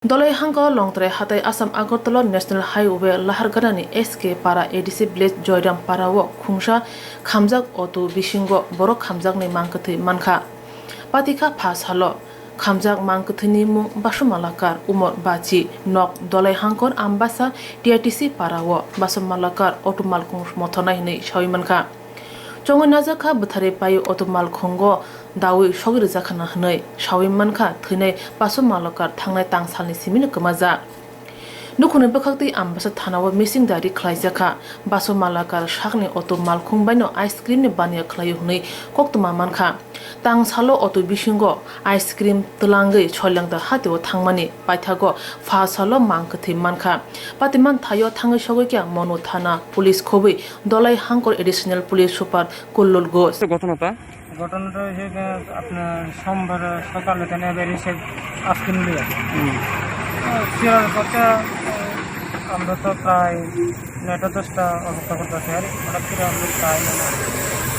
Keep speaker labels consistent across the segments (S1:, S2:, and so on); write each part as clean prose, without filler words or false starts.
S1: Dholai longtre hatai Assam Agartala National Highway Laharganani SK Para ADC Village Joydam Parawo Khungsha khamjak Auto Bisingo Borok khamjakni mankha mankha Patika Pas Halo khamjak mankhathini mung Basumalakar Umar Bachi Nok Dholai Ambasa TITC Parawo Basumalakar Auto Malkung Mothonai ni Shawi mankha Chongwi najakha Bwtharjakhwna Auto Malkhungo dawi Bwtharjakhwna Hwnwi shawi mankha thwinai Basumalakar thangnai tangsalni simini kamaja Nukhuni bakhakti ambasa thanao missing dari khlaijaka Basumalakar shakni auto malkhungbaino ice cream ni bania khlaio hwnwi koktuma mankha tangsalo auto bisingo ice cream tlangai cholangda hatio thangmani paithago phasalo mankhathi mankha patiman thayo thangai sogoi kya mono thana police khobui Dholai additional police super kullul ghosh
S2: ঘটনাটা
S3: হয়েছে আপনার সোমবার সকালে এখানে বেরিয়েছে আজকে নিয়ে সিরার পথে আমরা তো প্রায় 9-10টা অপেক্ষা করতেছি আর হঠাৎ করে আমরা প্রায়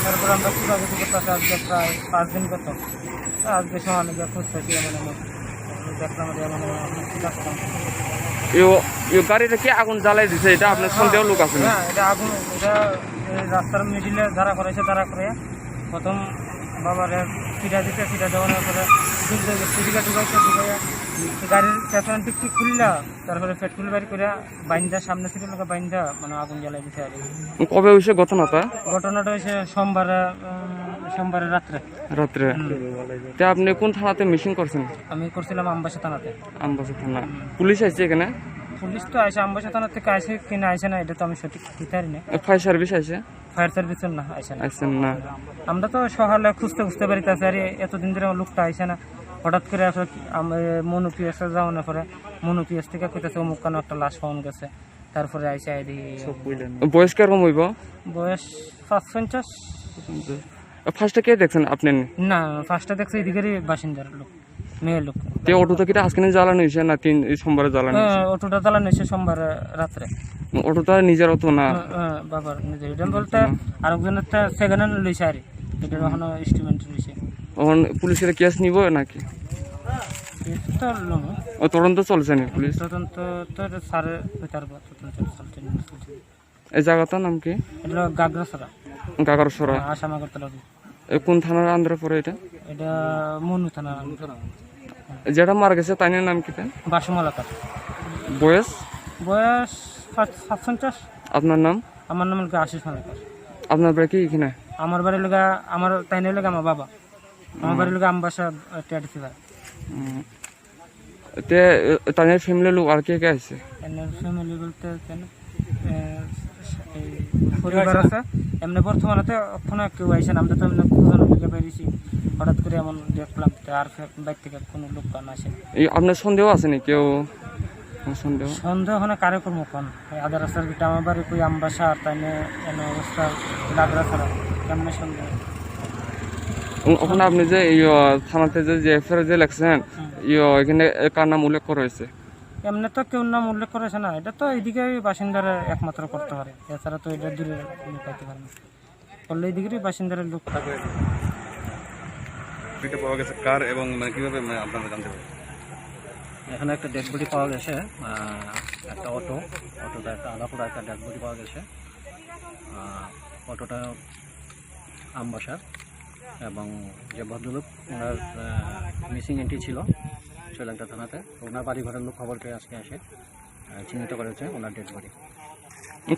S3: তারপরে আমরা খোঁজাখুঁজি করতেছি আজকে প্রায় 5 দিন কত আজকে সমানে গিয়ে খুঁজতেছি দেখলাম
S2: গাড়িটা কি আগুন জ্বালাই দিছে এটা আপনার সন্দেহ লোক আছে
S3: হ্যাঁ এটা আগুন এটা রাস্তার মিডিলে ধারা করেছে ধারা করে প্রথম বাবার ফিরা দিতে ফিরা দেওয়ানোর পরে ফিরিকা ঢুকাইছে ঢুকাইয়া গাড়ির পেছন টিকটি খুললা তারপরে পেট্রোল বাড়ি করে বাইন্দা সামনে থেকে লোক বাইন্দা মানে আগুন জ্বালাই দিতে আর
S2: কবে হয়েছে ঘটনাটা
S3: হয়েছে সোমবারে রাত্রে
S2: তা আপনি কোন থানাতে মিশিং করছেন
S3: আমি করছিলাম আমবাসা থানাতে
S2: থানা পুলিশ আসছে এখানে
S3: পুলিশ তো আসে আমবাসা থানা থেকে আসে কিনা আসে না এটা তো আমি সঠিক দিতে পারি না
S2: ফায়ার সার্ভিস আসে
S3: ফায়ার সার্ভিস না আসে
S2: না
S3: আমরা তো সকালে খুঁজতে পারিতেছি আর এতদিন ধরে লোকটা আসে না হঠাৎ করে মনু পিএসে যাওয়ানোর পরে মনু পিএস থেকে কইতেছে অমুক কেন একটা লাশ পাওয়া গেছে তারপরে আইসে আইডি
S2: বয়স কিরকম হইব
S3: বয়স 55
S2: ফার্স্টে কে দেখছেন আপনি
S3: না ফার্স্টে দেখছে এদিকেরই বাসিন্দার লোক মেয়ে লোক
S2: তে অটোটা কি আজকে জ্বালানো হয়েছে না সোমবারে জ্বালানো
S3: অটোটা জ্বালানো হয়েছে সোমবার রাত্রে
S2: অটোটা নিজের অটো না
S3: বাবার নিজের এটা বলতে আরেকজনের সেকেন্ড হ্যান্ড লইছে আর এটা এখনো এস্টিমেট লইছে
S2: এখন পুলিশের কেস নিব নাকি তদন্ত চলছে না পুলিশ
S3: তদন্ত তো স্যারের তদন্ত চলছে
S2: এই জায়গাটার নাম কি
S3: এটা
S2: গাগরসরা
S3: আসাম আগরতলা
S2: কোন থানার আন্ডারে পড়ে
S3: এটা মনু থানা
S2: যেটা মারা গেছে তাই নাম কি
S3: বাসুমালাকার
S2: বয়স
S3: 55
S2: আপনার নাম
S3: আমার নাম আশিস মালাকার
S2: আপনার বাড়ি কি এখানে
S3: আমার বাড়ি লগা আমার তাই নিয়ে লগা আমার বাবা আমার বাড়ি লগা আমবাসা টিআরসি ভাই
S2: তে তাদের ফ্যামিলির লোক আর কে কে আছে
S3: ফ্যামিলি বলতে পরিবার আছে এমনি বর্তমানে তো ওখানে কেউ আইসেন আমরা তো এমনি খোঁজানোর দিকে বেরিয়েছি হঠাৎ করে এমন দেখলাম আর বাইর থেকে কোনো লোক কান আসে
S2: আপনার সন্দেহ আছে নি কেউ
S3: সন্দেহ মানে কারে করবো কোন আধা রাস্তার ভিতরে আমার বাড়ি কই আমবাসা আর তাই এমন অবস্থা লাগরা ছাড়া কেমনে সন্দেহ
S2: ওখানে আপনি যে থানাতে যে এফআইআর যে লেখছেন এখানে কার নাম উল্লেখ করা হয়েছে
S3: এমনি তো কেউ নাম উল্লেখ করেছে না এটা তো এইদিকে বাসিন্দারা একমাত্র করতে পারে এছাড়া তো এটা দূরে পাইতে পারে না করলে এইদিকেরই বাসিন্দারা লোক থাকে
S4: পাওয়া গেছে কার এবং কিভাবে আপনারা জানতে পারেন
S3: এখানে একটা ডেড বডি পাওয়া গেছে একটা অটোটা একটা আলাপুরা একটা ডেড বডি পাওয়া গেছে অটোটা আমবাসার এবং যে ভদ্রলোক ওনার মিসিং এন্ট্রি ছিল শ্রীলঙ্কা থানাতে ওনার বাড়ি ঘরের লোক খবর পেয়ে আজকে আসে চিহ্নিত করেছে ওনার ডেড বডি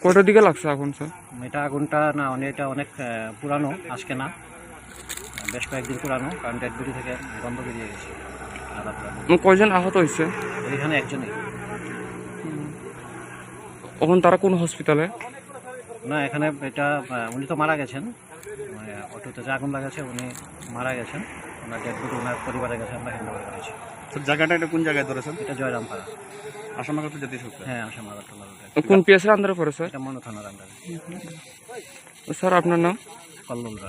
S2: কয়টার দিকে লাগছে আগুন স্যার
S3: এটা আগুনটা না এটা অনেক পুরানো আজকে না বেশ কয়েকদিন পুরানো কারণ ডেড বডি থেকে গন্ধ বেরিয়ে গেছে
S2: কয়জন আহত হয়েছে
S3: এখানে একজনই
S2: এখন তারা কোন হসপিটালে
S3: না এখানে এটা উনি তো মারা গেছেন অটোতে যে আগুন লাগাছে উনি মারা গেছেন ওনার ডেড বডি ওনার পরিবারের কাছে আমরা হ্যান্ড ওভার করেছি
S4: জায়গাটা এটা কোন জায়গায় ধরেছেন
S3: এটা জয়রামপাড়া
S4: আসাম আগরতলা জাতীয় সড়ক
S3: হ্যাঁ আসাম আগরতলা
S2: কোন পিএসের আন্ডারে পড়ে স্যার
S3: এটা মনু থানার আন্ডারে
S2: স্যার আপনার নাম
S3: কল্লোল